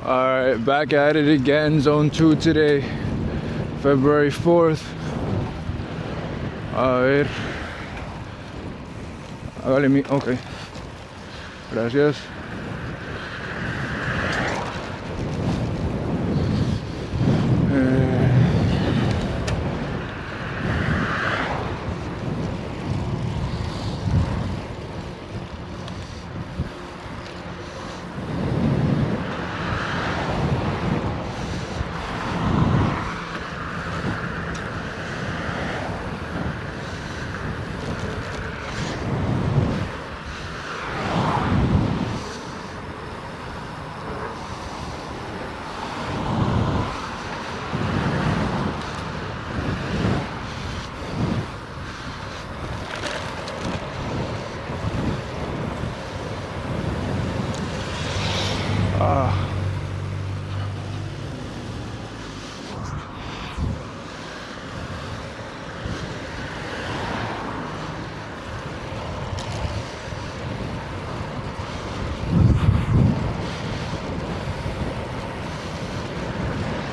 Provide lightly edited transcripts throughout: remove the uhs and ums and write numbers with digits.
Alright, back at it again, zone 2 today, February 4th. A ver. Hágale mi. Ok. Gracias.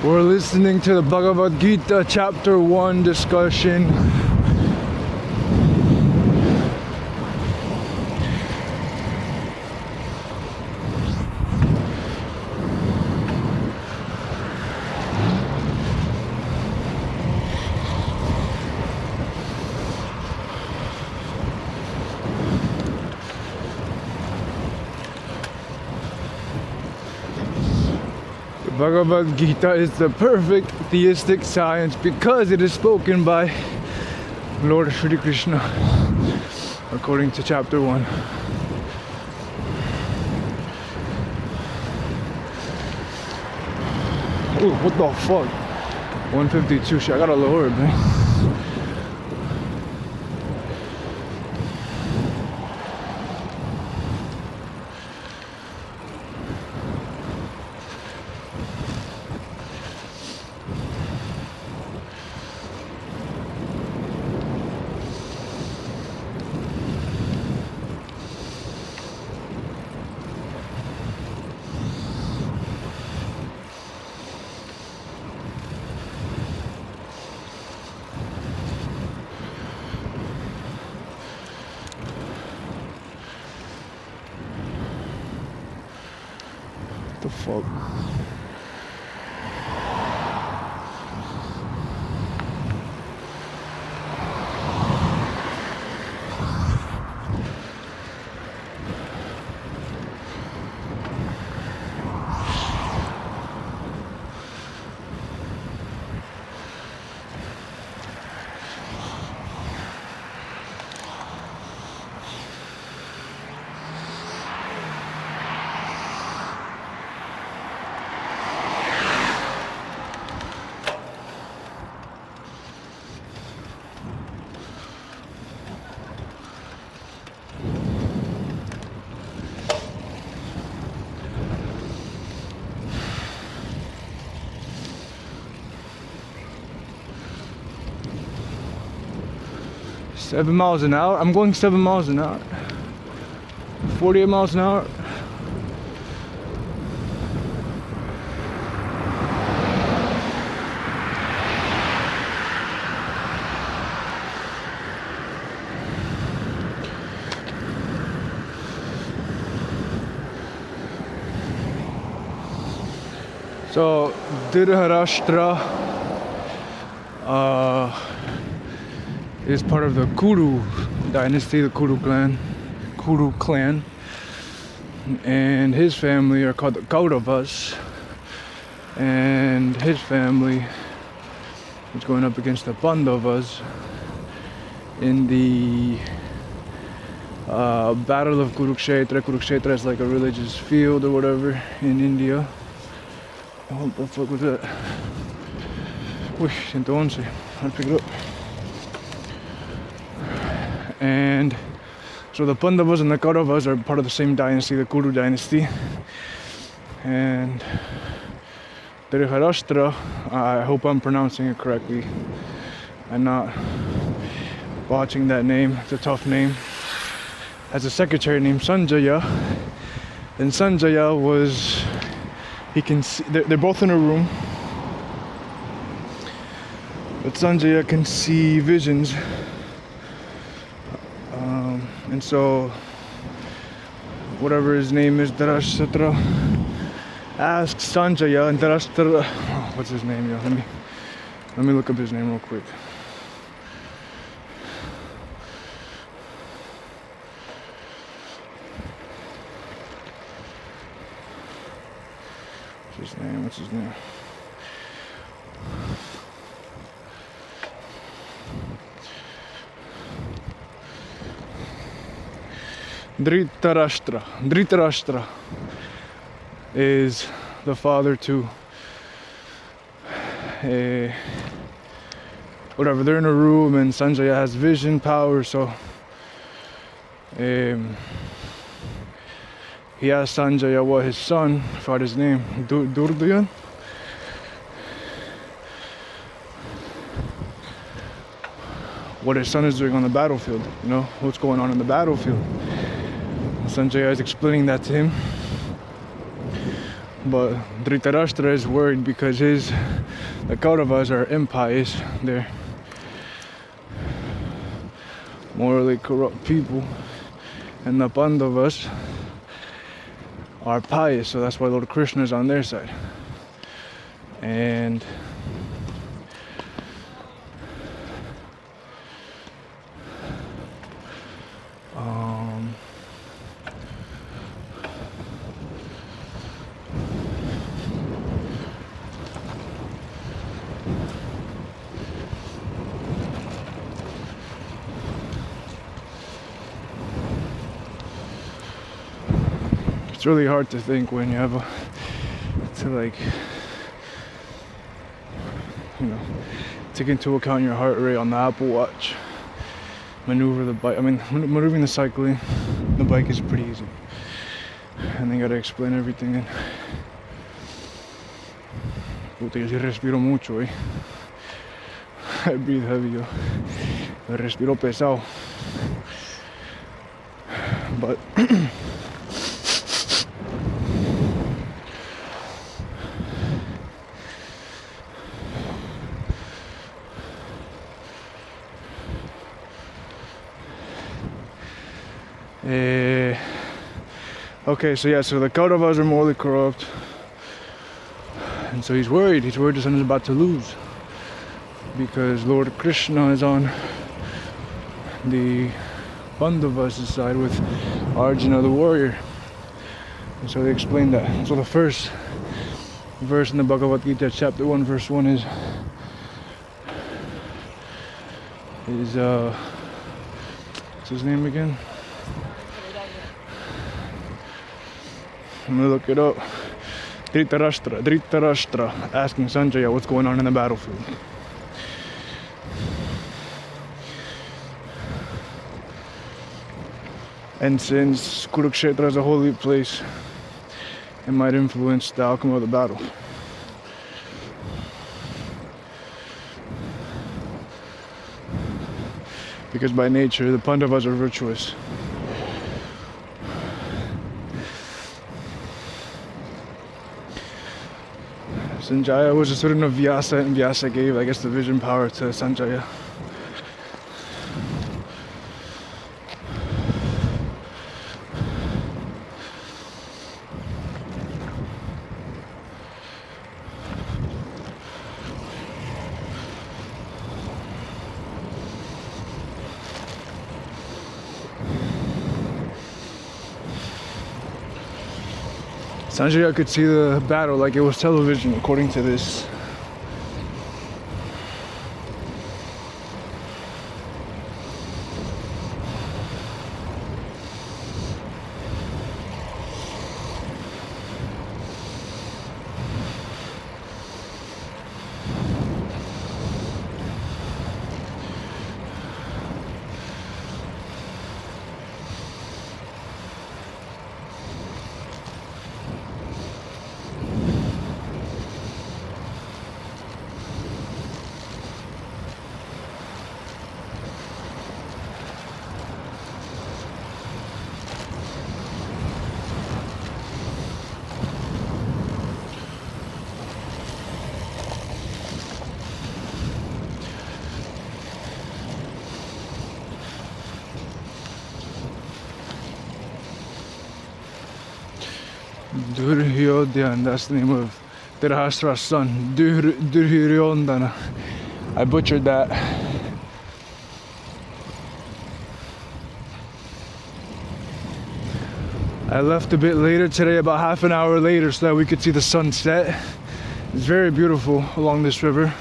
We're listening to the Bhagavad-gita chapter 1 discussion. Bhagavad-gita is the perfect theistic science because it is spoken by Lord Shri Krishna, according to chapter 1. Ooh, what the fuck? 152, shit, I gotta lower it, man. The fuck? Seven miles an hour? I'm going 7 miles an hour. 48 miles an hour. So, Dhritarashtra is part of the Kuru dynasty, the Kuru clan, and his family are called the Kauravas, and his family is going up against the Pandavas in the Battle of Kurksetra. Kurksetra is like a religious field or whatever in India. What the fuck was that? Uy, 111. I'll pick it up. And so the Pandavas and the Kauravas are part of the same dynasty, the Kuru dynasty. And Dhritarashtra, I hope I'm pronouncing it correctly. I'm not botching that name, it's a tough name. Has a secretary named Sanjaya. And Sanjaya was he can see, they're both in a room, but Sanjaya can see visions. And so whatever his name is, Dharashtra, asks Sanjaya, and Dharashtra, what's his name? Yo? Let me look up his name real quick. What's his name? Dhritarashtra. Dhritarashtra is the father to whatever. They're in a room and Sanjaya has vision power, so he asked Sanjaya what his son, I forgot his name, Durduyan? What his son is doing on the battlefield, you know, what's going on in the battlefield. Sanjaya is explaining that to him. But Dhritarashtra is worried because the Kauravas are impious, they're morally corrupt people, and the Pandavas are pious, so that's why Lord Krishna is on their side. And it's really hard to think when you have to like, you know, take into account your heart rate on the Apple Watch, maneuver the bike. I mean, maneuvering the cycling, the bike is pretty easy, and then gotta explain everything. And puta, yo sí respiro mucho, eh. I breathe heavy, yo. Respiro pesado, but. Okay, so the Kauravas are morally corrupt, and so he's worried his son is about to lose, because Lord Krishna is on the Pandavas' side with Arjuna the warrior. And so they explain that. So the first verse in the Bhagavad-gita, chapter 1, verse 1 is what's his name again? I'm gonna look it up. Dhritarashtra asking Sanjaya what's going on in the battlefield. And since Kurksetra is a holy place, it might influence the outcome of the battle. Because by nature, the Pandavas are virtuous. Sanjaya was a student of Vyasa, and Vyasa gave, I guess, the vision power to Sanjaya. Sanjaya could see the battle like it was television, according to this. Duryodhan, that's the name of Dhritarashtra's son. Duryodhana. I butchered that. I left a bit later today, about half an hour later, so that we could see the sunset. It's very beautiful along this river.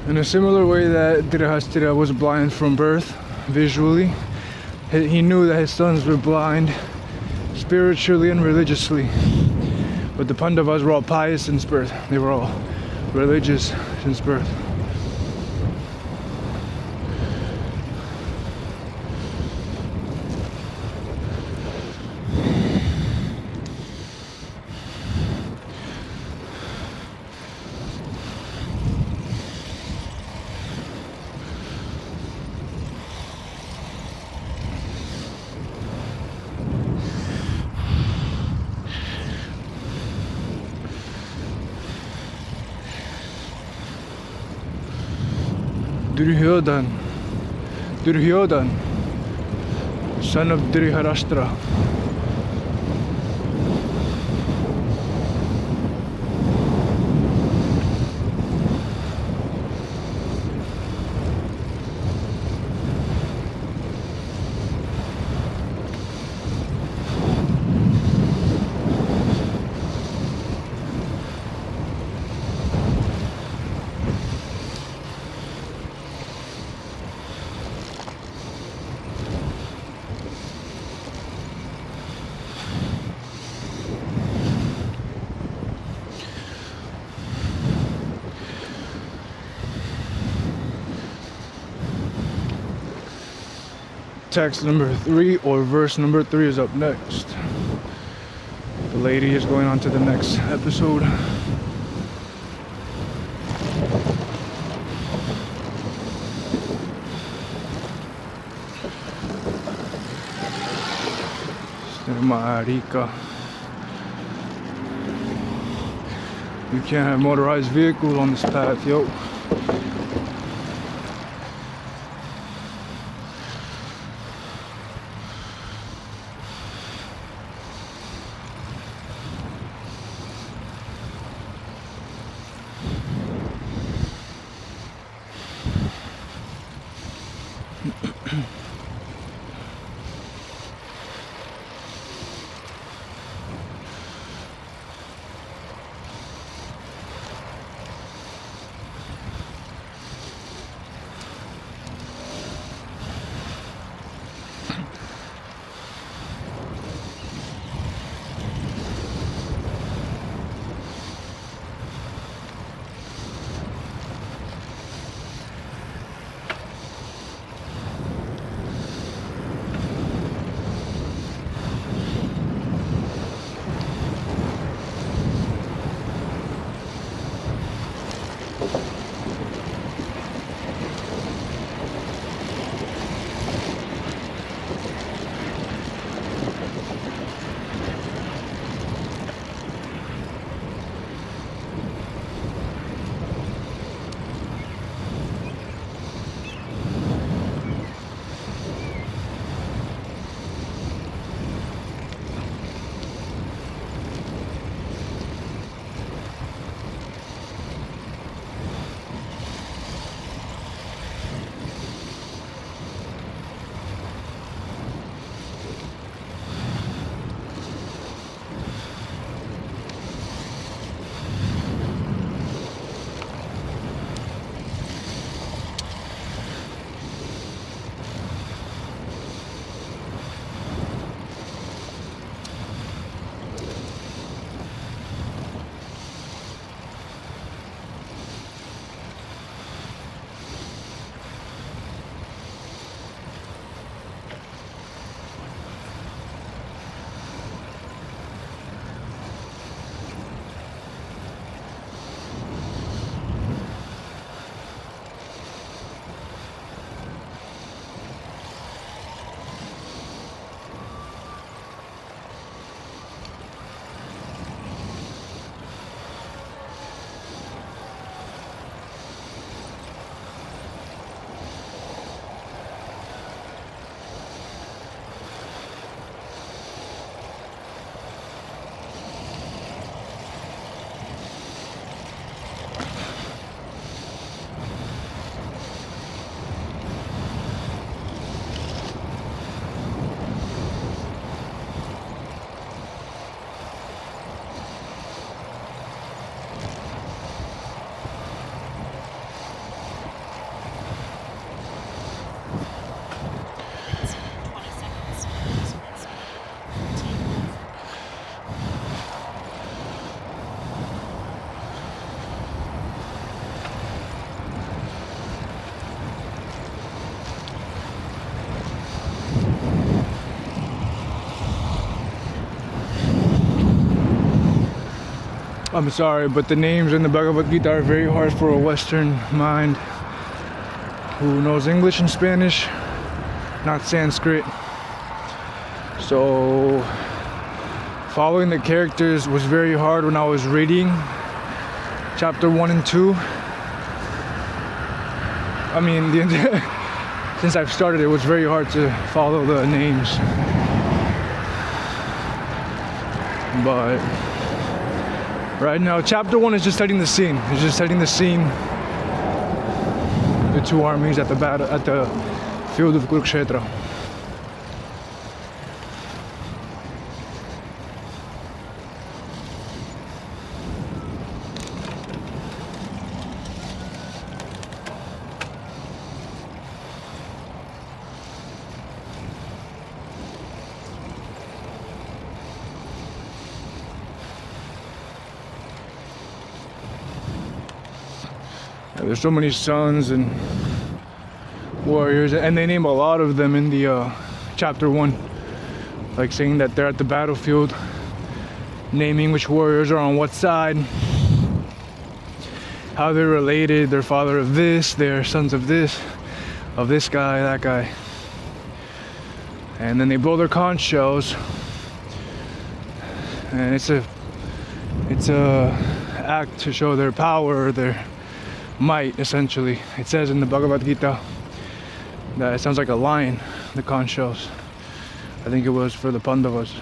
In a similar way that Dhritarashtra was blind from birth, visually, he knew that his sons were blind spiritually and religiously. But the Pandavas were all pious since birth. They were all religious since birth. Duryodhan, son of Dhritarashtra. Text number 3 or verse number 3 is up next. The lady is going on to the next episode. Marica. You can't have motorized vehicles on this path, yo. I'm sorry, but the names in the Bhagavad-gita are very hard for a Western mind who knows English and Spanish, not Sanskrit. So following the characters was very hard when I was reading chapter 1 and 2. I mean, since I've started, it was very hard to follow the names. But right now, chapter 1 is just setting the scene. It's just setting the scene. The two armies at the field of Kurksetra. There's so many sons and warriors, and they name a lot of them in the chapter 1, like saying that they're at the battlefield, naming which warriors are on what side, how they're related, they're father of this, they're sons of this guy, that guy. And then they blow their conch shells, and it's a act to show their power, their might, essentially. It says in the Bhagavad-gita that it sounds like a lion, the conch shells. I think it was for the Pandavas.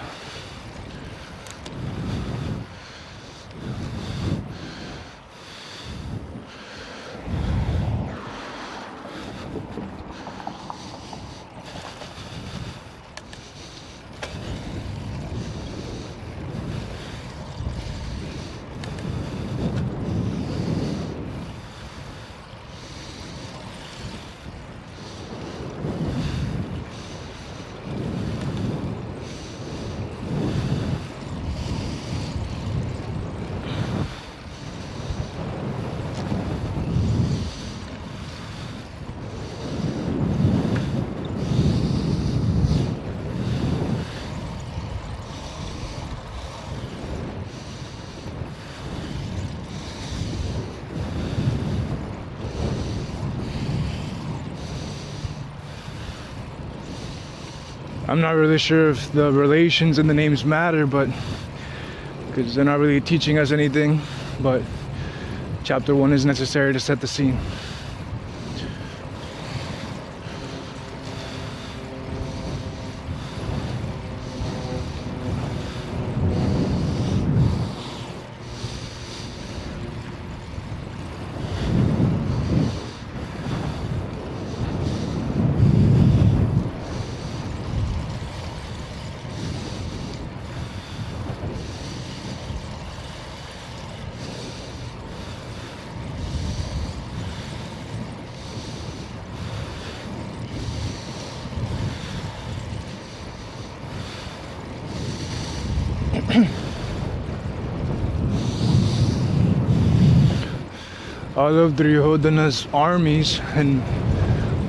I'm not really sure if the relations and the names matter, but because they're not really teaching us anything, but chapter 1 is necessary to set the scene. All of Duryodhana's armies and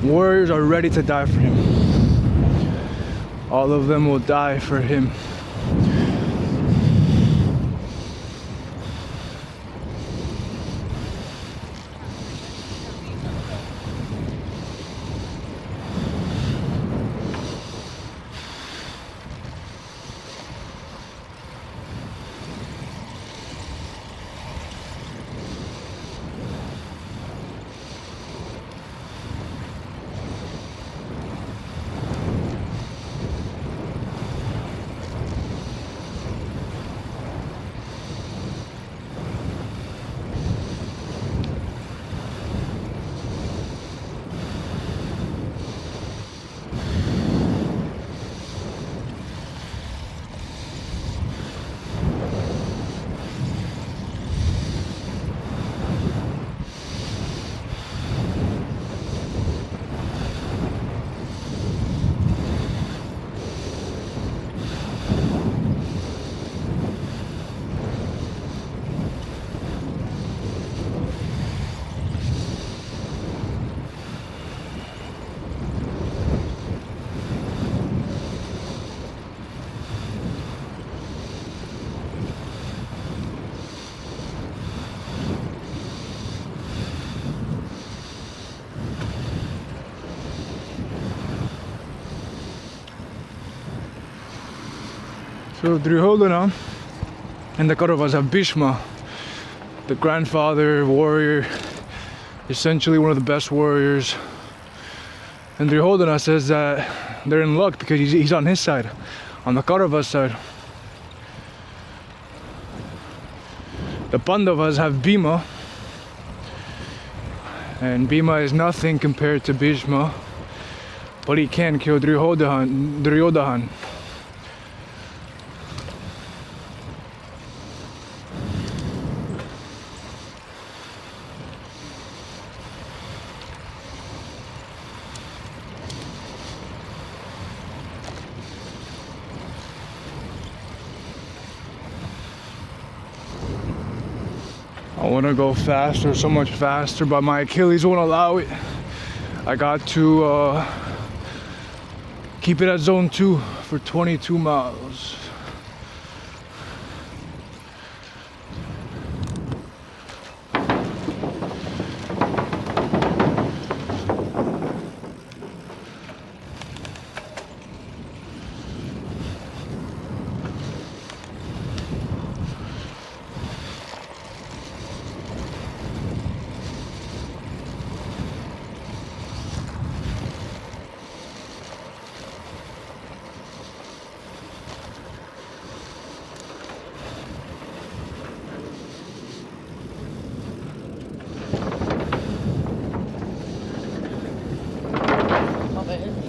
warriors are ready to die for him. All of them will die for him. So Duryodhana and the Kauravas have Bhishma, the grandfather warrior, essentially one of the best warriors. And Duryodhana says that they're in luck because he's on his side, on the Kauravas side. The Pandavas have Bhima, and Bhima is nothing compared to Bhishma, but he can kill Duryodhana. I want to go faster, so much faster, but my Achilles won't allow it. I got to keep it at zone 2 for 22 miles.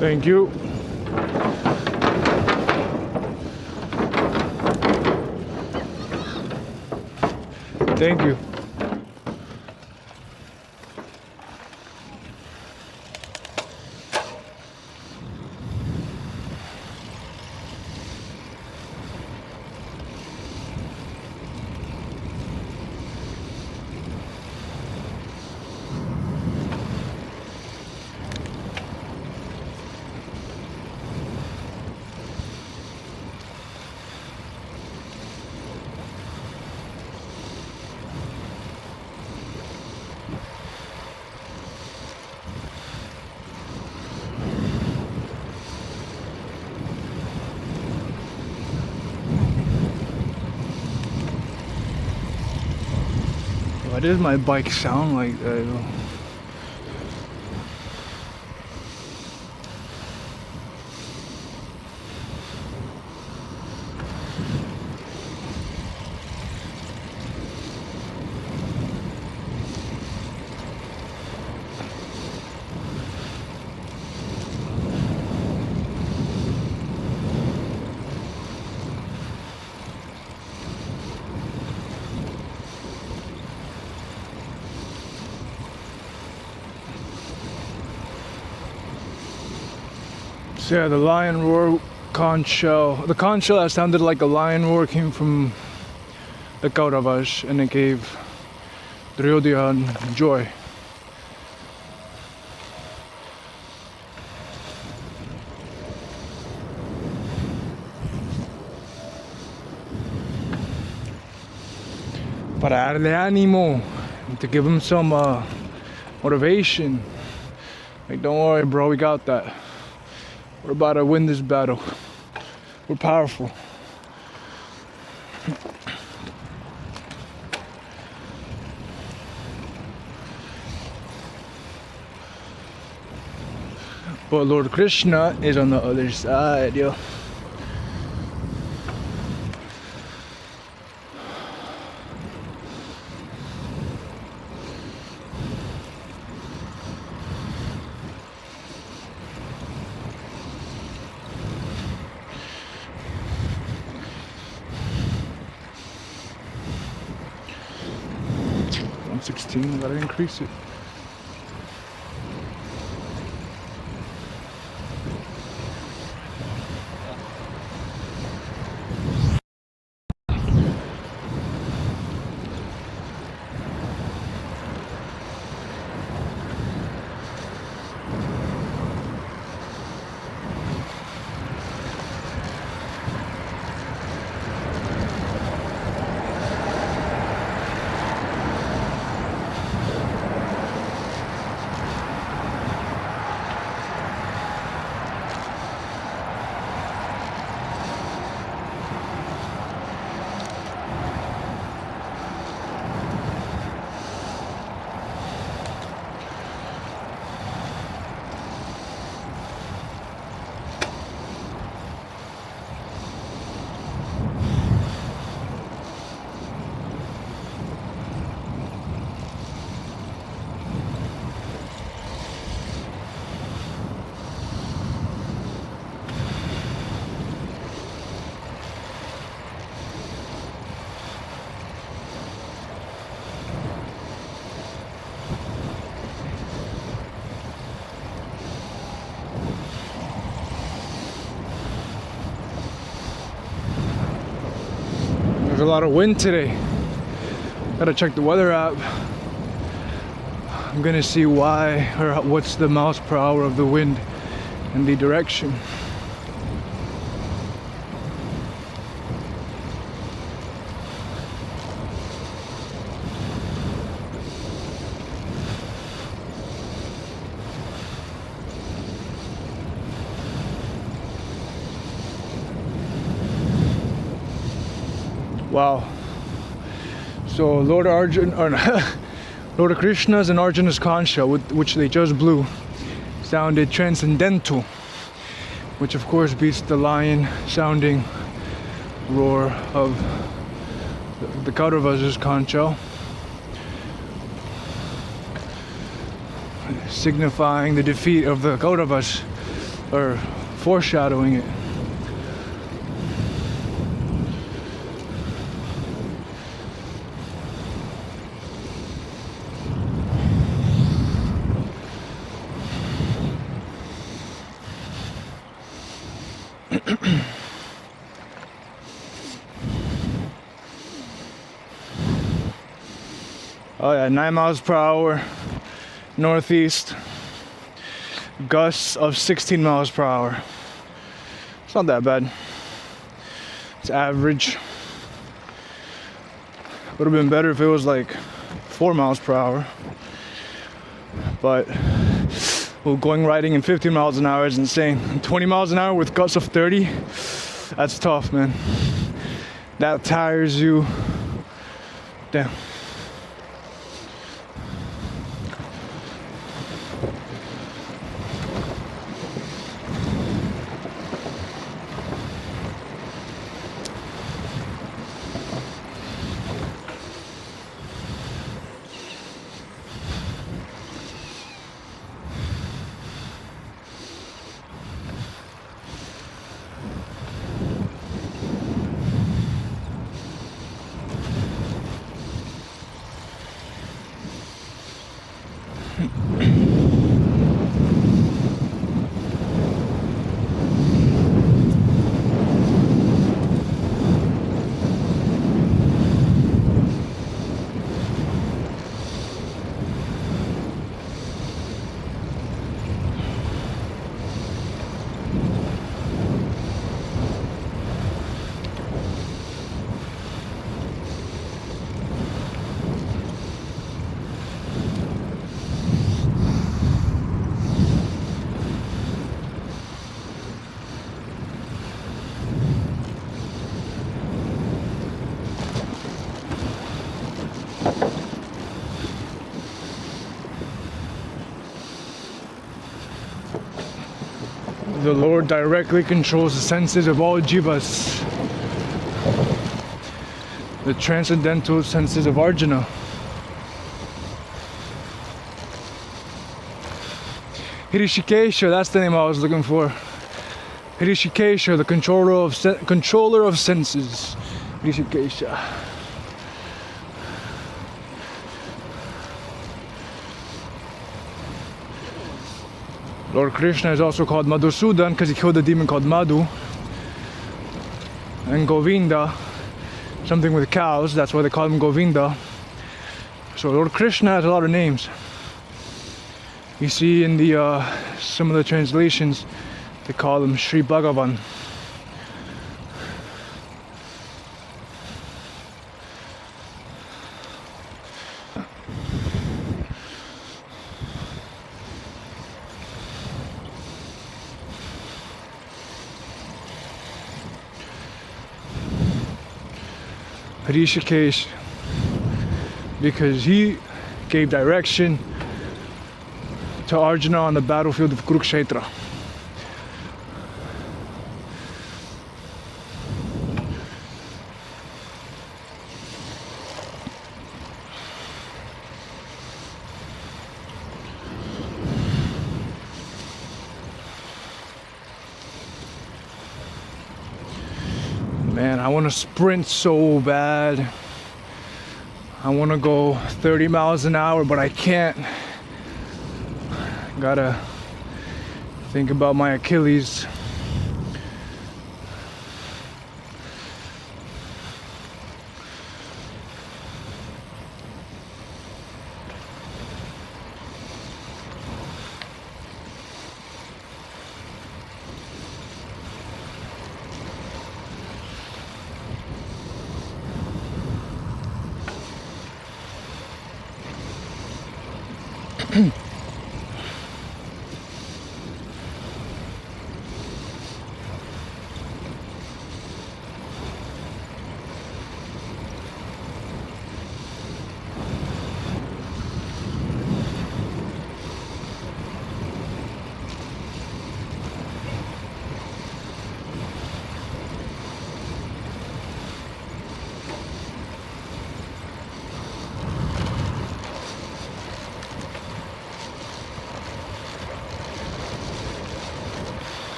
Thank you. Thank you. Why does my bike sound like that? So yeah, the lion roar conch shell. The conch shell that sounded like a lion roar came from the Kauravas, and it gave Duryodhana joy. Para darle ánimo, to give him some motivation. Like, don't worry, bro, we got that. We're about to win this battle. We're powerful. But Lord Krishna is on the other side, yo. I gotta increase it. There's a lot of wind today. Gotta check the weather app. I'm gonna see why, or what's the miles per hour of the wind and the direction. Wow. So Lord Arjuna, or Lord Krishna's and Arjuna's Kansha, which they just blew, sounded transcendental, which of course beats the lion sounding roar of the Kauravas' Kansha, signifying the defeat of the Kauravas, or foreshadowing it. Oh yeah, 9 miles per hour, northeast, gusts of 16 miles per hour. It's not that bad. It's average. Would have been better if it was like 4 miles per hour. But well, riding in 15 miles an hour is insane. 20 miles an hour with gusts of 30, that's tough, man. That tires you. Damn. The Lord directly controls the senses of all jivas. The transcendental senses of Arjuna. Hrishikesha, that's the name I was looking for. Hrishikesha, the controller of senses. Hrishikesha. Lord Krishna is also called Madhusudan because he killed a demon called Madhu. And Govinda, something with cows, that's why they call him Govinda. So Lord Krishna has a lot of names. You see in the some of the translations, they call him Sri Bhagavan. Rishikesh, because he gave direction to Arjuna on the battlefield of Kurksetra. Man, I want to sprint so bad. I want to go 30 miles an hour, but I can't. Gotta think about my Achilles.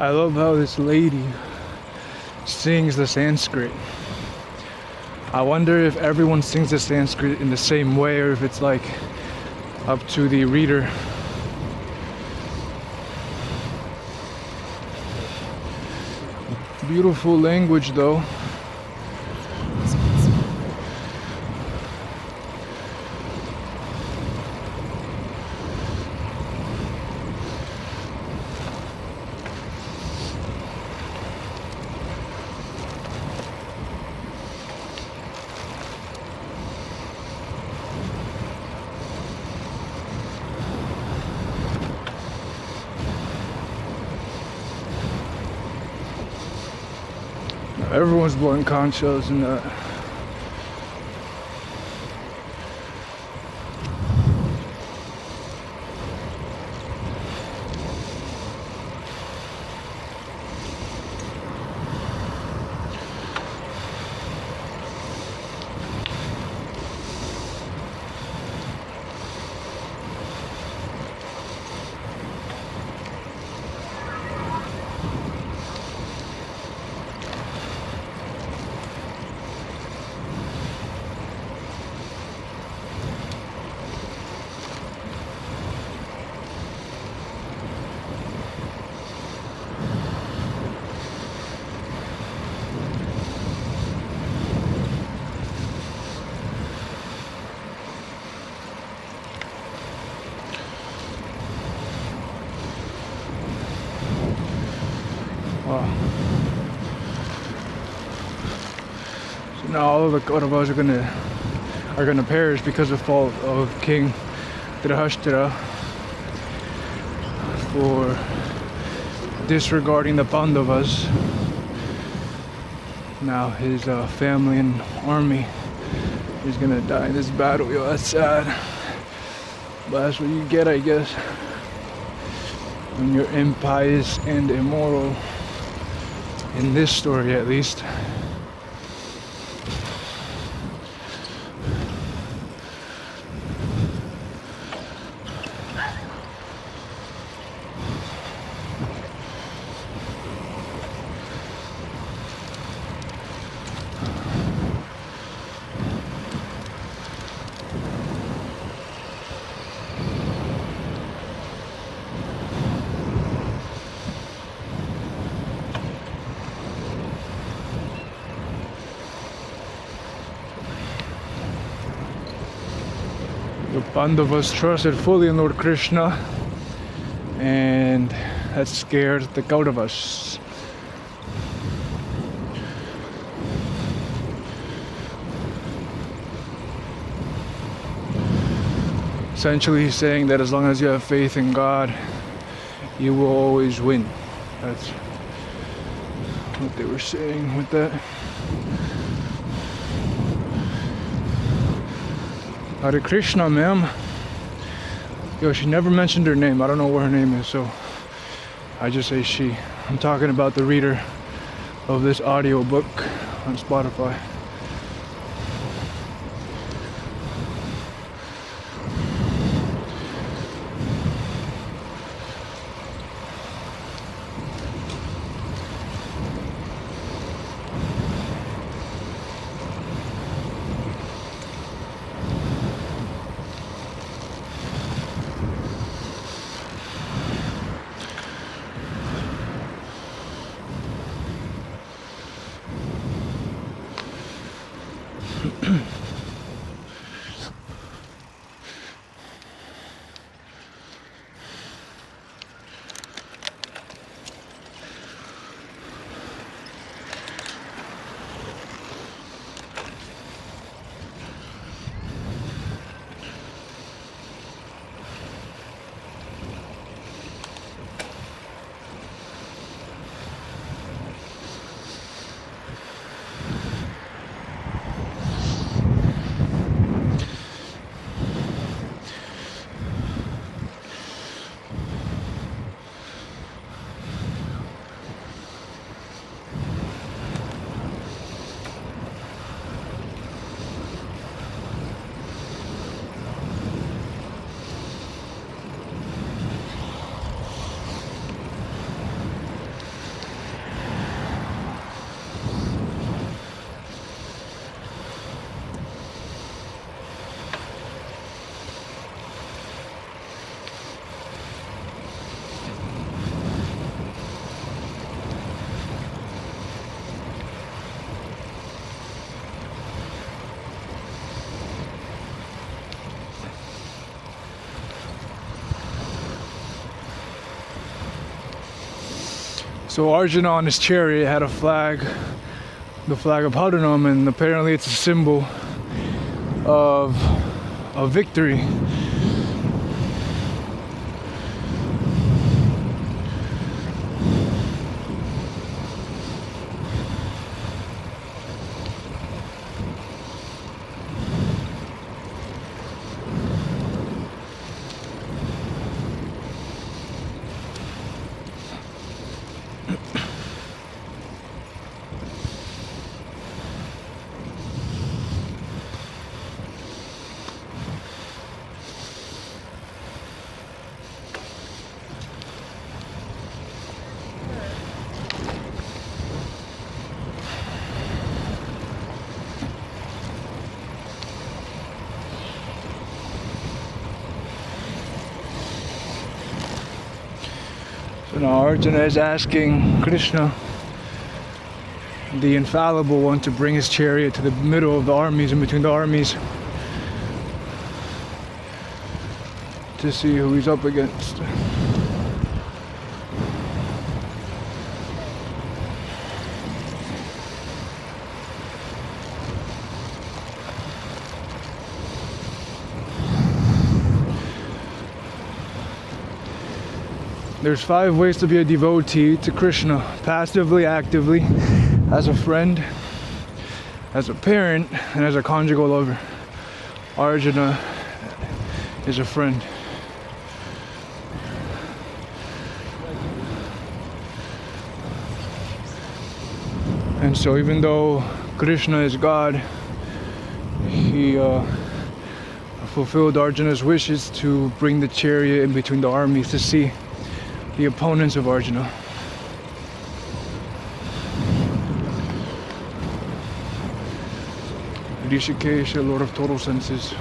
I love how this lady sings the Sanskrit. I wonder if everyone sings the Sanskrit in the same way, or if it's like up to the reader. Beautiful language though. Everyone's blowing conch shells in that. Wow. So now all of the Kauravas are gonna perish because of fault of King Drihashtira for disregarding the Pandavas. Now his family and army is gonna die in this battle. Yo, that's sad. But that's what you get, I guess, when you're impious and immoral. In this story, at least. The Pandavas trusted fully in Lord Krishna, and that scared the Kauravas. Essentially, he's saying that as long as you have faith in God, you will always win. That's what they were saying with that. Hare Krishna, ma'am. Yo, she never mentioned her name. I don't know what her name is, so I just say she. I'm talking about the reader of this audio book on Spotify. So Arjuna on his chariot had a flag, the flag of Haranam, and apparently it's a symbol of victory. So now Arjuna is asking Krishna, the infallible one, to bring his chariot to the middle of the armies, in between the armies, to see who he's up against. There's 5 ways to be a devotee to Krishna: passively, actively, as a friend, as a parent, and as a conjugal lover. Arjuna is a friend. And so even though Krishna is God, he fulfilled Arjuna's wishes to bring the chariot in between the armies to see the opponents of Arjuna. Rishikesha, Lord of total senses.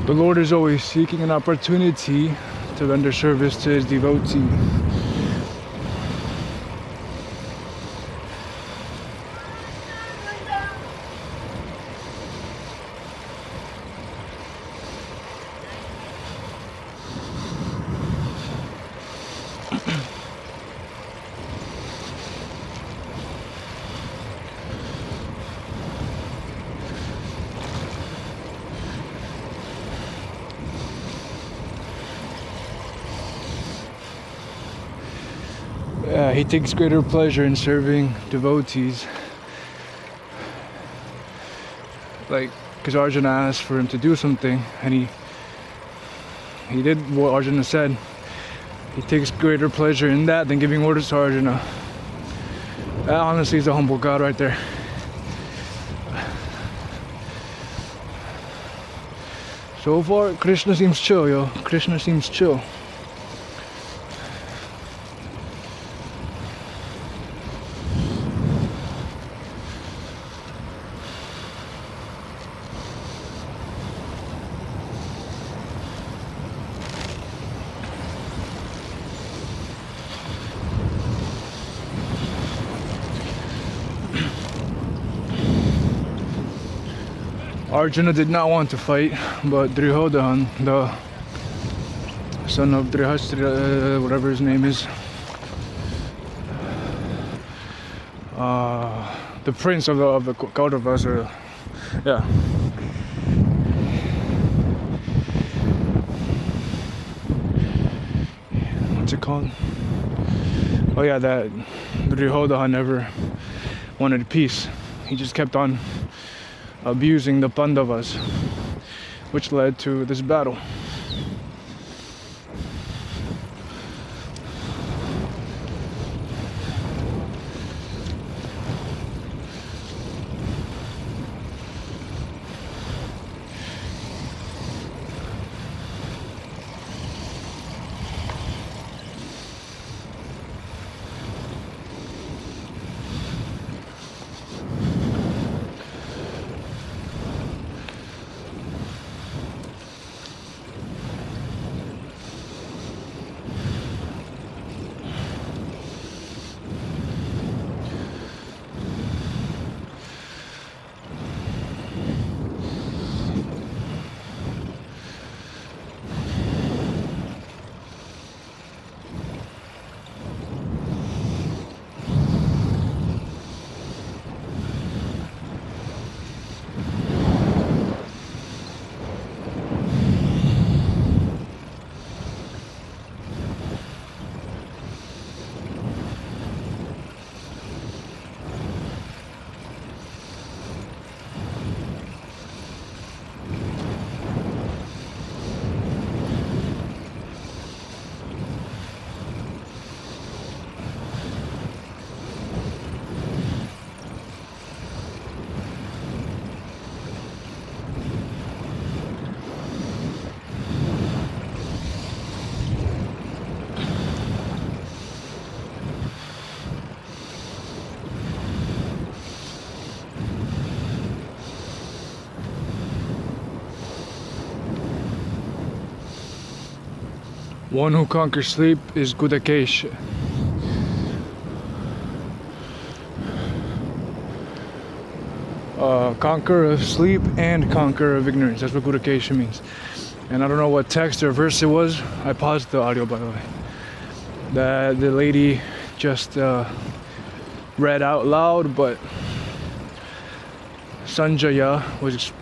The Lord is always seeking an opportunity to render service to his devotee. He takes greater pleasure in serving devotees. Like, because Arjuna asked for him to do something, and he did what Arjuna said. He takes greater pleasure in that than giving orders to Arjuna. That honestly is a humble God right there. So far, Krishna seems chill, yo. Krishna seems chill. Arjuna did not want to fight, but Duryodhana, the son of Drihastra, whatever his name is, the prince of the Kauravas, or yeah. What's it called? Oh yeah, that Duryodhana never wanted peace. He just kept on abusing the Pandavas, which led to this battle. One who conquers sleep is Gudakesh. Conqueror of sleep and conqueror of ignorance. That's what Gudakesh means. And I don't know what text or verse it was. I paused the audio, by the way. That the lady just read out loud, but Sanjaya was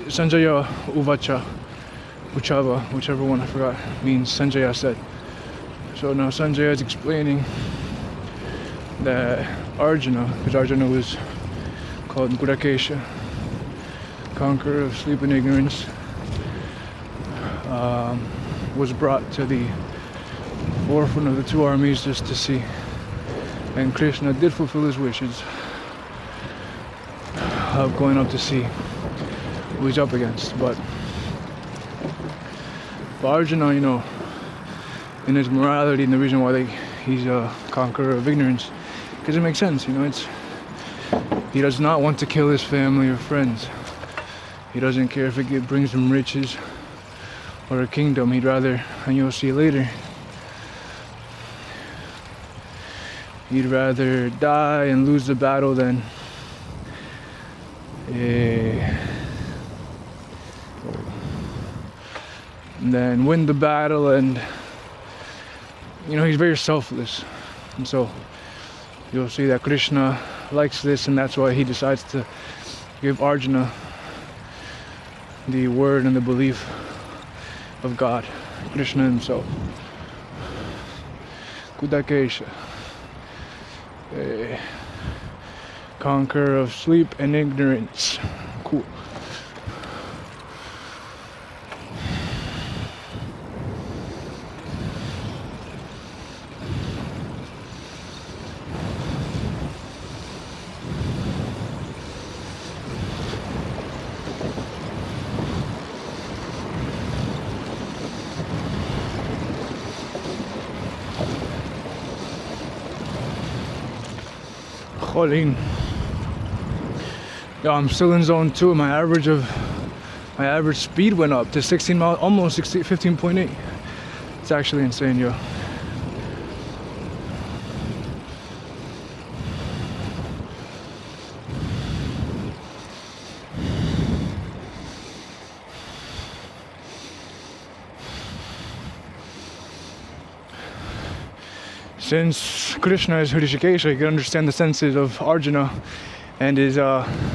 Sanjaya Uvacha. Whichever one I forgot, means Sanjaya said. So now Sanjaya is explaining that Arjuna, because Arjuna was called Gudakesha, conqueror of sleep and ignorance, was brought to the forefront of the two armies just to see. And Krishna did fulfill his wishes of going up to see who he's up against. But Arjuna, you know, in his morality and the reason why he's a conqueror of ignorance, because it makes sense, you know, he does not want to kill his family or friends. He doesn't care if it brings him riches or a kingdom. He'd rather, and you'll see later, he'd rather die and lose the battle than win the battle. And you know, he's very selfless, and so you'll see that Krishna likes this, and that's why he decides to give Arjuna the word and the belief of God, Krishna himself. Kudakesha, conqueror of sleep and ignorance. Cool. Colin. Yeah, I'm still in zone 2. My average speed went up to 16 miles, almost 15.8. It's actually insane, yo. Since Krishna is Hrishikesha, he can understand the senses of Arjuna and his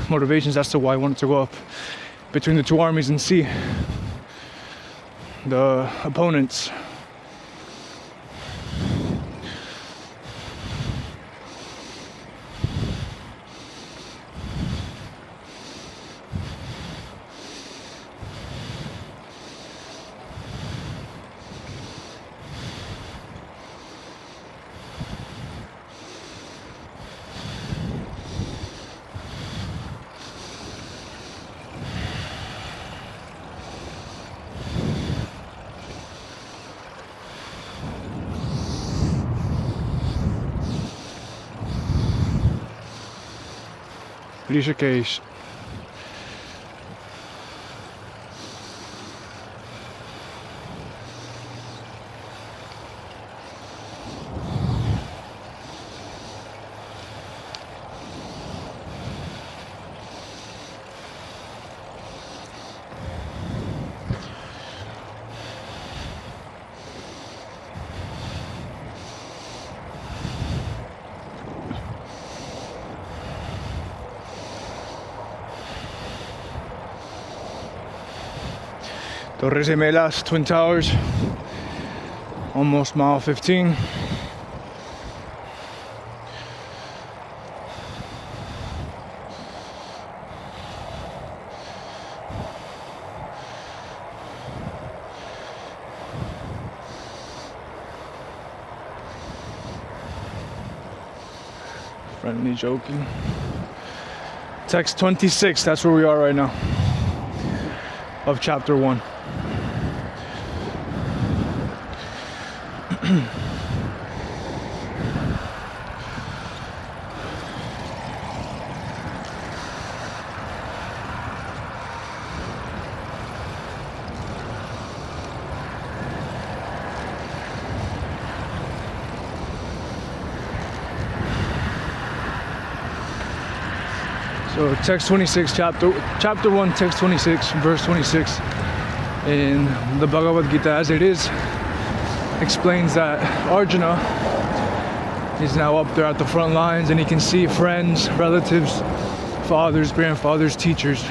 motivations as to why he wanted to go up between the two armies and see the opponents. Rishikesh. Torres Gemelas, Twin Towers, almost mile 15. Friendly joking. Text 26, that's where we are right now, of chapter 1. So text 26, chapter 1, text 26, verse 26 in the Bhagavad-gita as it is, explains that Arjuna is now up there at the front lines and he can see friends, relatives, fathers, grandfathers, teachers.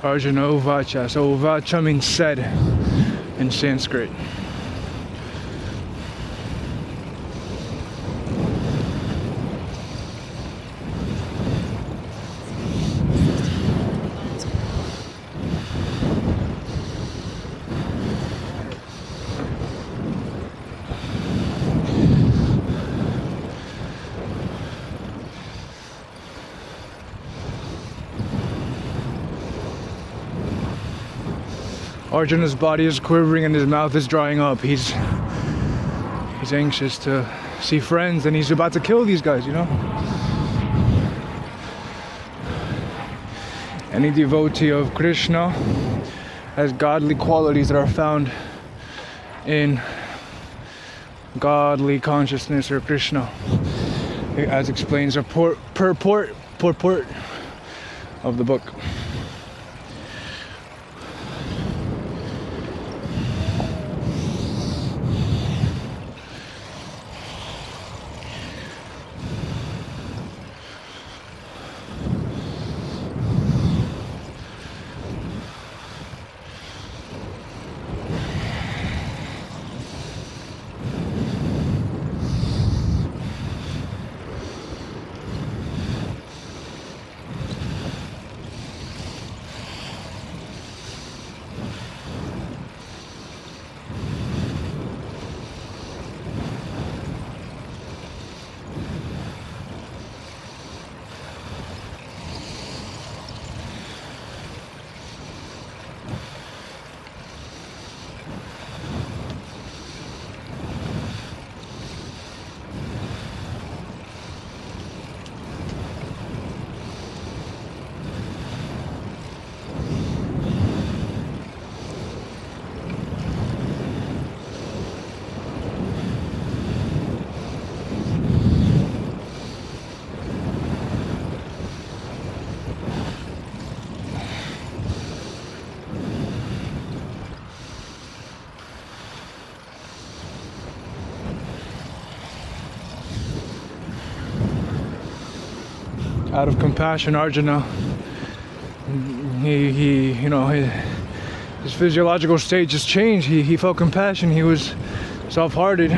Arjuna Uvacha. So Uvacha means said in Sanskrit. Arjuna's body is quivering and his mouth is drying up. He's anxious to see friends and he's about to kill these guys, you know? Any devotee of Krishna has godly qualities that are found in godly consciousness or Krishna, as explains the purport of the book. out of compassion, Arjuna, his physiological state just changed. He felt compassion. He was soft-hearted,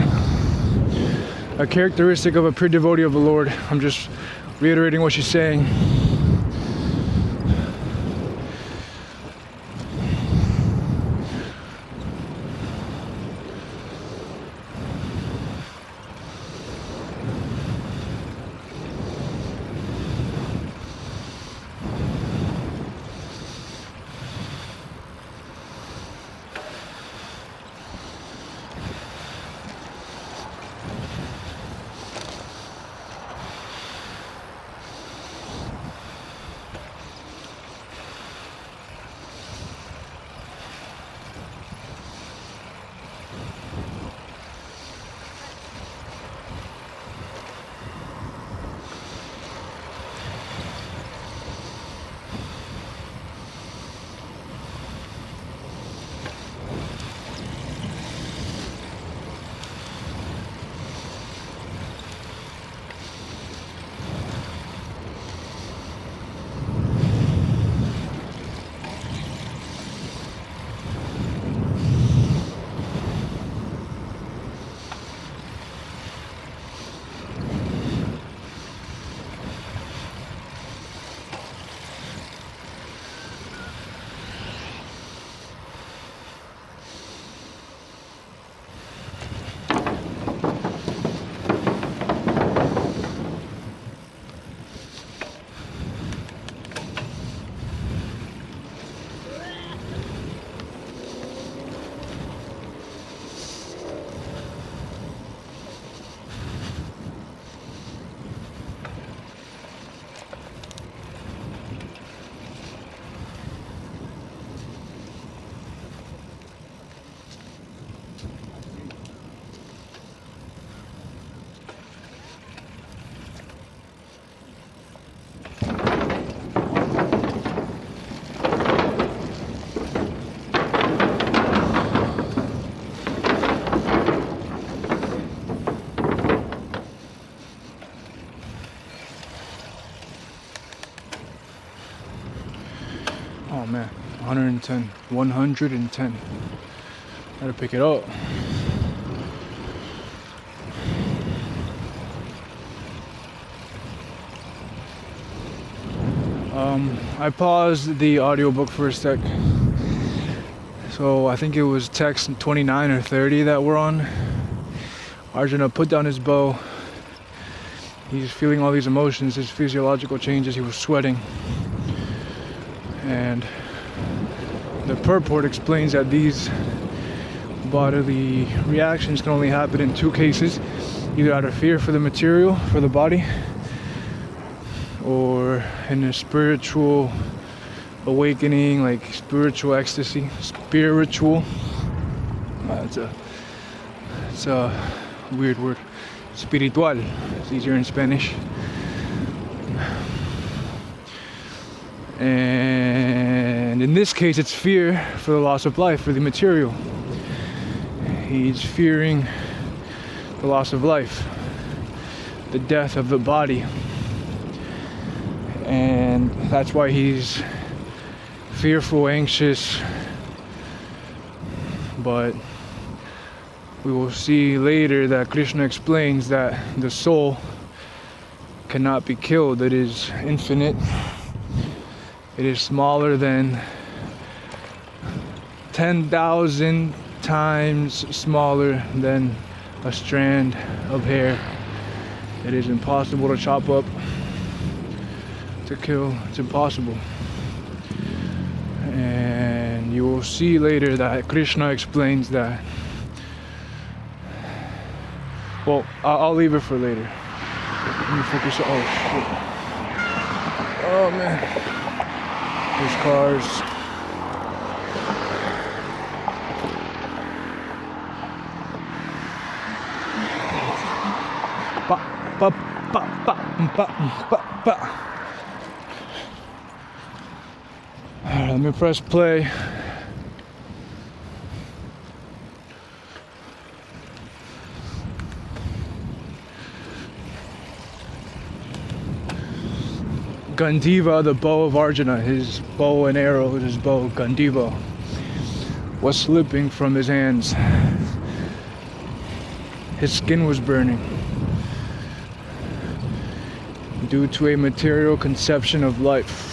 a characteristic of a pure devotee of the Lord. I'm just reiterating what she's saying. Oh man, 110. 110. Gotta pick it up. I paused the audiobook for a sec. So I think it was text 29 or 30 that we're on. Arjuna put down his bow. He's feeling all these emotions, his physiological changes. He was sweating. And the purport explains that these bodily reactions can only happen in two cases, either out of fear for the material, for the body, or in a spiritual awakening, like spiritual ecstasy. Spiritual. It's a weird word. Espiritual. It's easier in Spanish. And in this case, it's fear for the loss of life, for the material. He's fearing the loss of life, the death of the body. And that's why he's fearful, anxious. But we will see later that Krishna explains that the soul cannot be killed. It is infinite. It is smaller than 10,000 times smaller than a strand of hair. It is impossible to chop up, to kill. It's impossible. And you will see later that Krishna explains that. Well, I'll leave it for later. Let me focus. Oh shit. Oh man. There's cars. Ba, ba, ba, ba, ba, ba, ba. Alright, let me press play. Gandiva, the bow of Arjuna, his bow and arrow, his bow, Gandiva, was slipping from his hands. His skin was burning due to a material conception of life.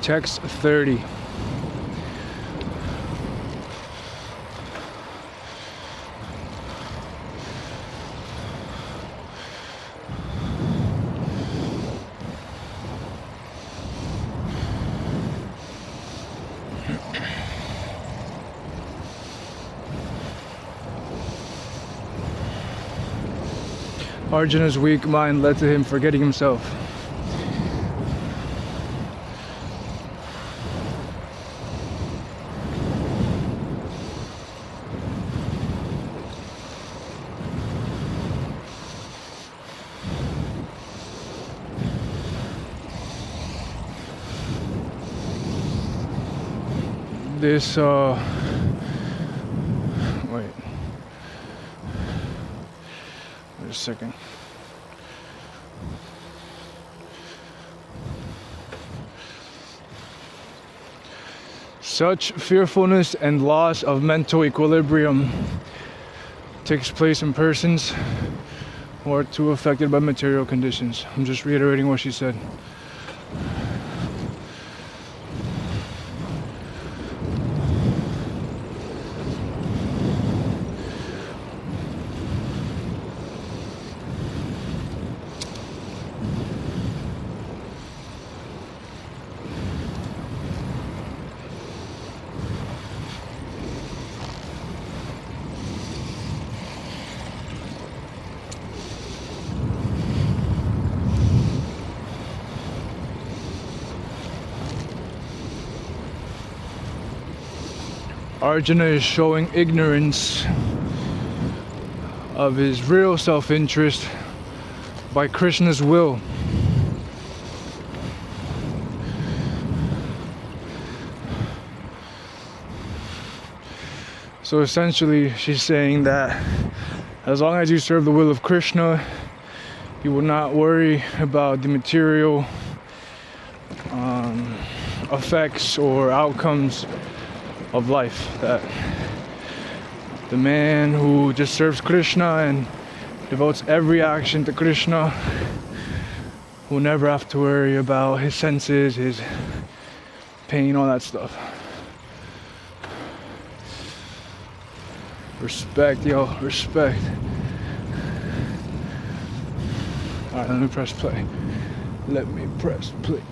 Text 30. Arjuna's weak mind led to him forgetting himself. This wait, a second. Such fearfulness and loss of mental equilibrium takes place in persons who are too affected by material conditions. I'm just reiterating what she said. Arjuna is showing ignorance of his real self-interest by Krishna's will. So essentially, she's saying that as long as you serve the will of Krishna, you will not worry about the material effects or outcomes of life. That the man who just serves Krishna and devotes every action to Krishna will never have to worry about his senses, his pain, all that stuff. Respect, yo, respect. Alright, let me press play. Let me press play.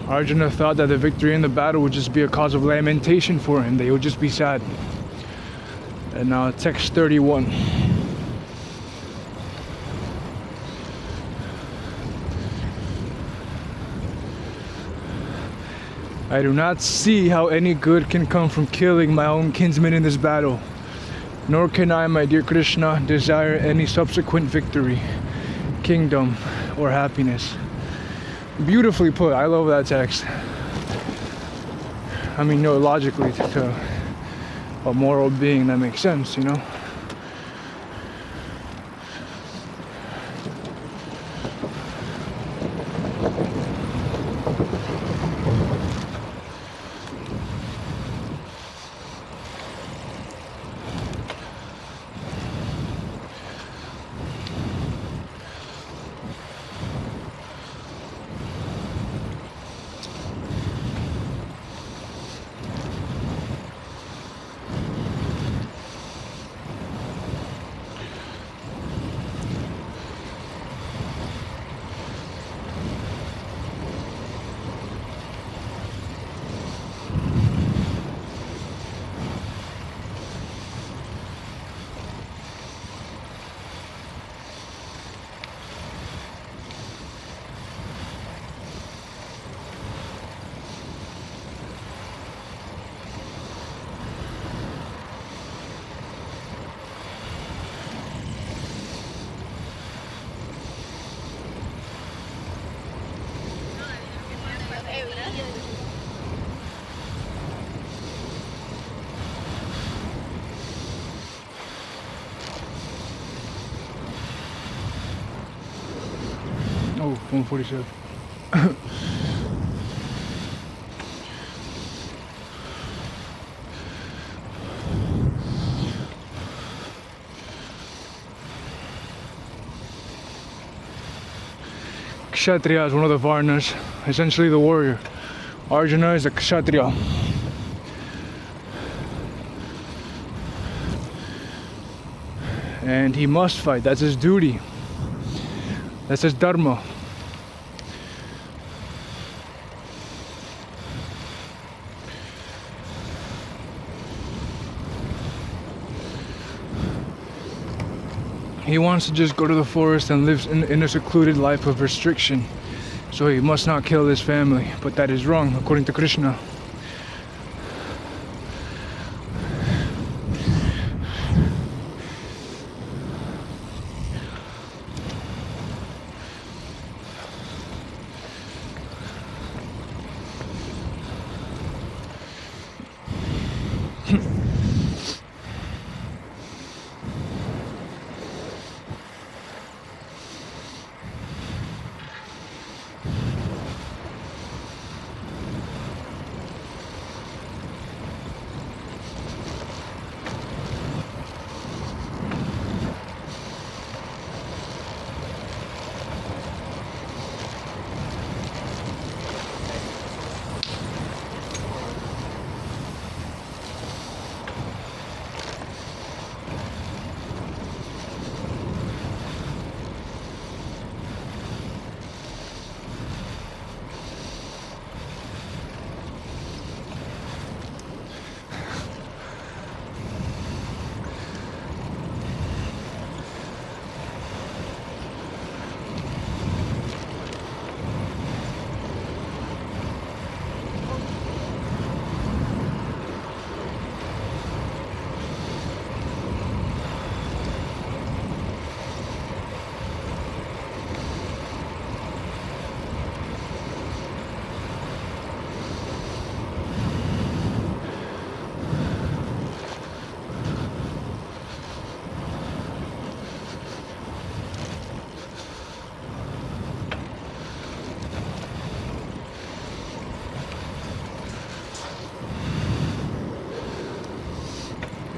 Arjuna thought that the victory in the battle would just be a cause of lamentation for him, that he would just be sad. And now text 31. I do not see how any good can come from killing my own kinsmen in this battle, nor can I, my dear Krishna, desire any subsequent victory, kingdom, or happiness. Beautifully put. I love that text. I mean, no, logically, to a moral being that makes sense, you know? Oh, 147. Kshatriya is one of the Varnas, essentially the warrior. Arjuna is a Kshatriya. And he must fight, that's his duty. That's his dharma. He wants to just go to the forest and live in a secluded life of restriction. So he must not kill his family. But that is wrong, according to Krishna.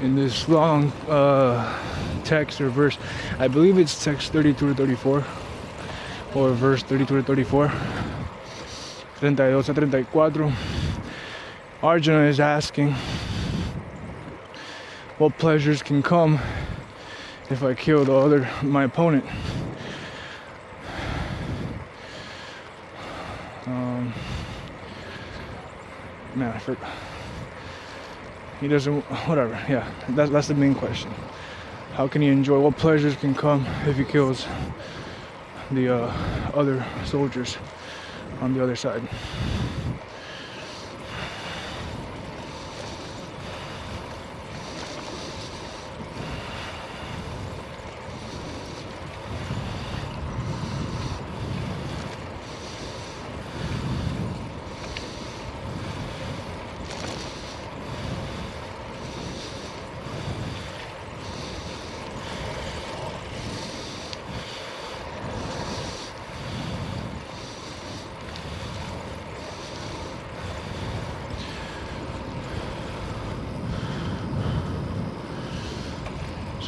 In this long text or verse, I believe it's text 32 to 34, or verse 32 to 34, 32 to 34, Arjuna is asking, what pleasures can come if I kill my opponent? Man, I forgot. He doesn't, whatever, yeah, that's the main question. How can he enjoy, what pleasures can come if he kills the other soldiers on the other side?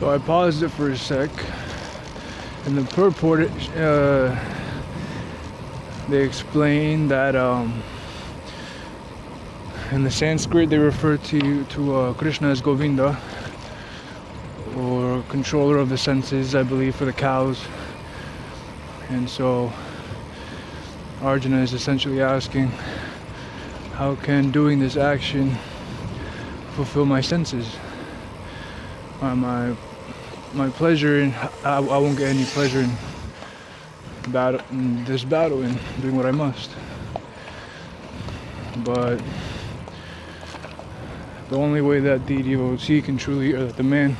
So I paused it for a sec, and the purport, they explain that in the Sanskrit they refer to Krishna as Govinda, or controller of the senses, I believe, for the cows. And so Arjuna is essentially asking, how can doing this action fulfill my senses? My pleasure in, I won't get any pleasure in this battle, in doing what I must. But the only way that the devotee can truly, or that the man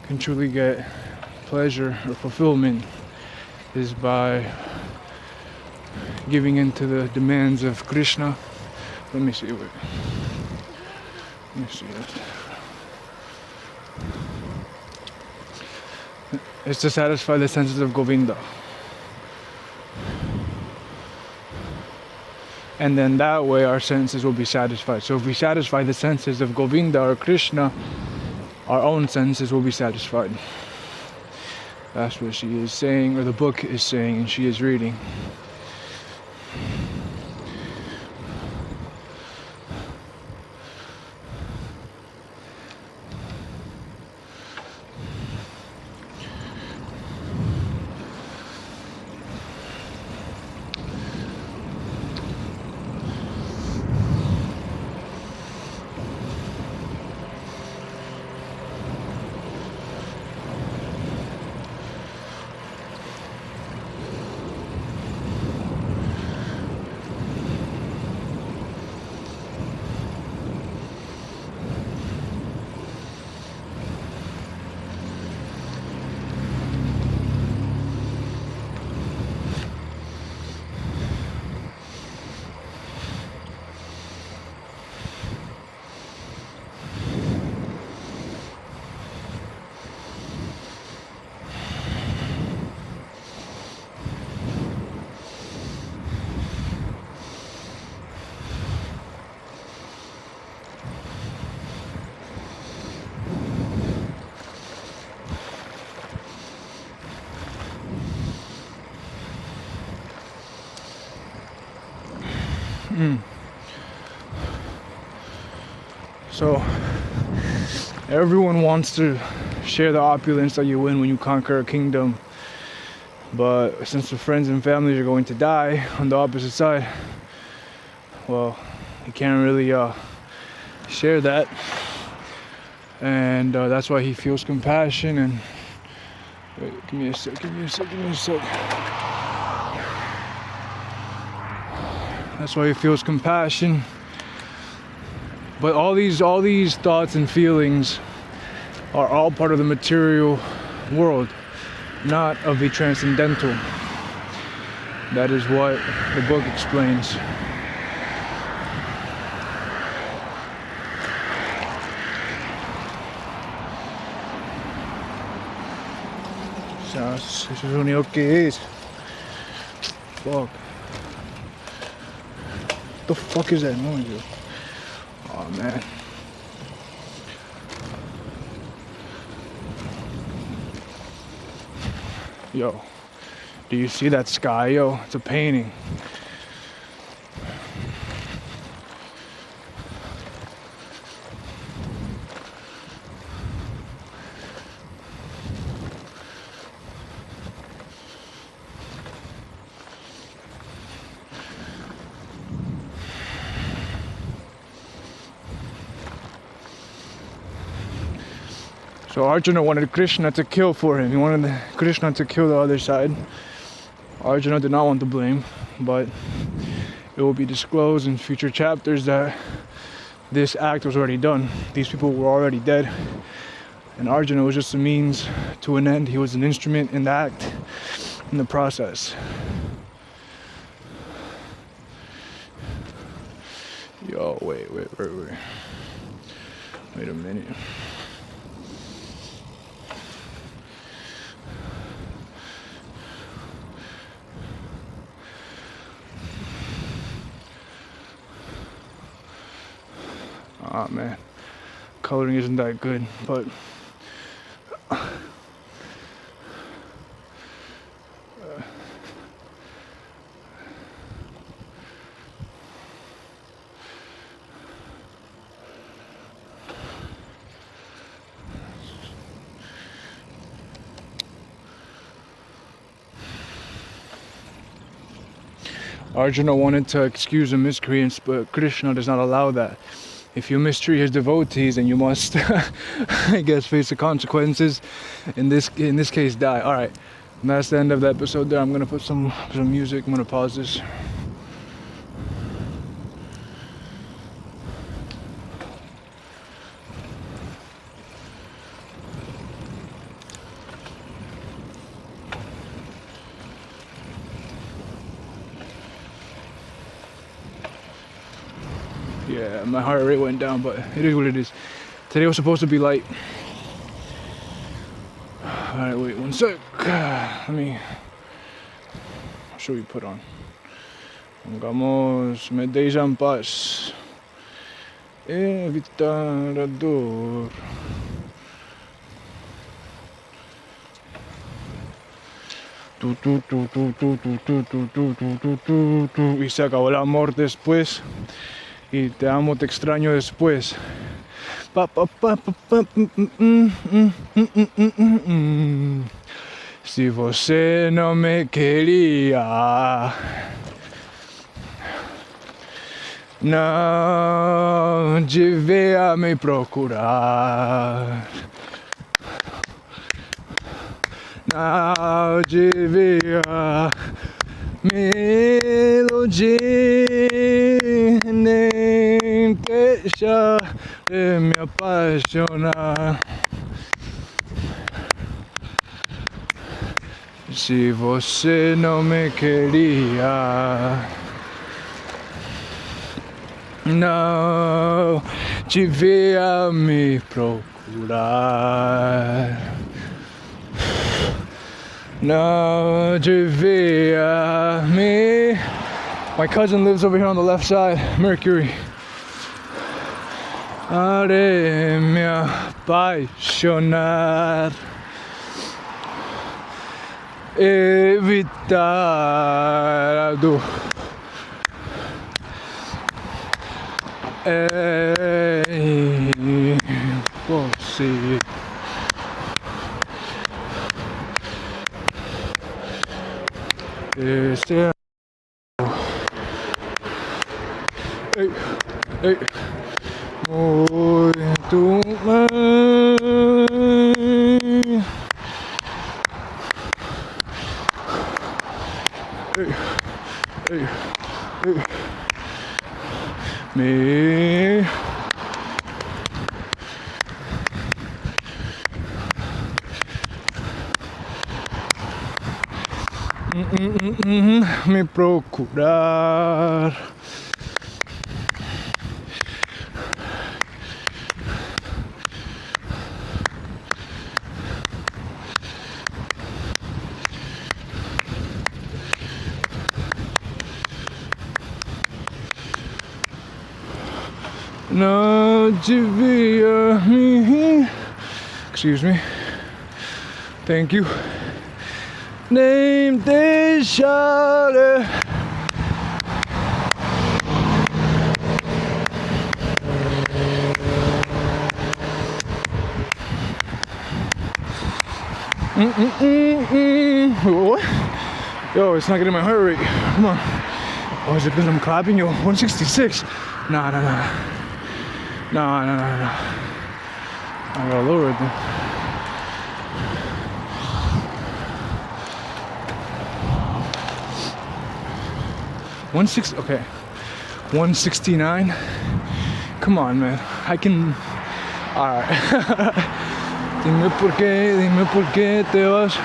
can truly get pleasure or fulfillment, is by giving in to the demands of Krishna. Let me see, wait. Let me see this. It's to satisfy the senses of Govinda. And then that way our senses will be satisfied. So if we satisfy the senses of Govinda or Krishna, our own senses will be satisfied. That's what she is saying, or the book is saying, and she is reading. So everyone wants to share the opulence that you win when you conquer a kingdom, but since the friends and families are going to die on the opposite side, well, you can't really share that, and that's why he feels compassion. And wait, give me a sec. That's why he feels compassion. But all these thoughts and feelings are all part of the material world, not of the transcendental. That is what the book explains. Eso es lo único que es. Fuck. What the fuck is that noise? Oh man. Yo, do you see that sky, yo? It's a painting. So Arjuna wanted Krishna to kill for him. He wanted Krishna to kill the other side. Arjuna did not want the blame, but it will be disclosed in future chapters that this act was already done. These people were already dead, and Arjuna was just a means to an end. He was an instrument in the act, in the process. Yo, wait a minute. Ah man, coloring isn't that good, but Arjuna wanted to excuse the miscreants, but Krishna does not allow that. If you mistreat his devotees, then you must, I guess, face the consequences. In this case, die. All right, and that's the end of the episode. There, I'm gonna put some music. I'm gonna pause this. Yeah, my heart rate went down, but it is what it is. Today was supposed to be light. Alright, wait one sec. Let me show you put on. Pongamos, me dejan paz. Evitar a dor. Y se acabó el amor después. Y te amo, te extraño después. Se você não me queria, não devia me procurar, não devia me iludir, nem deixar de me apaixonar. Se você não me queria, não devia me procurar, não devia me... My cousin lives over here on the left side, Mercury. Haré me apaixonar, evitar a dor. Você este é... Ei, ei, muito bem. Ei, ei, ei. Me me procurar. Não devia me... Excuse me. Thank you. Nem deixar... What? Yo, it's not getting my heart rate. Come on. Oh, is it because I'm clapping? Yo, 166. Nah. No. I gotta lower it then. Okay. 169. Come on, man. I can. Alright. Dime por qué te vas.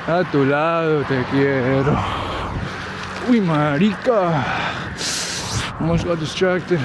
A tu lado te quiero. Uy, marica. Almost got distracted.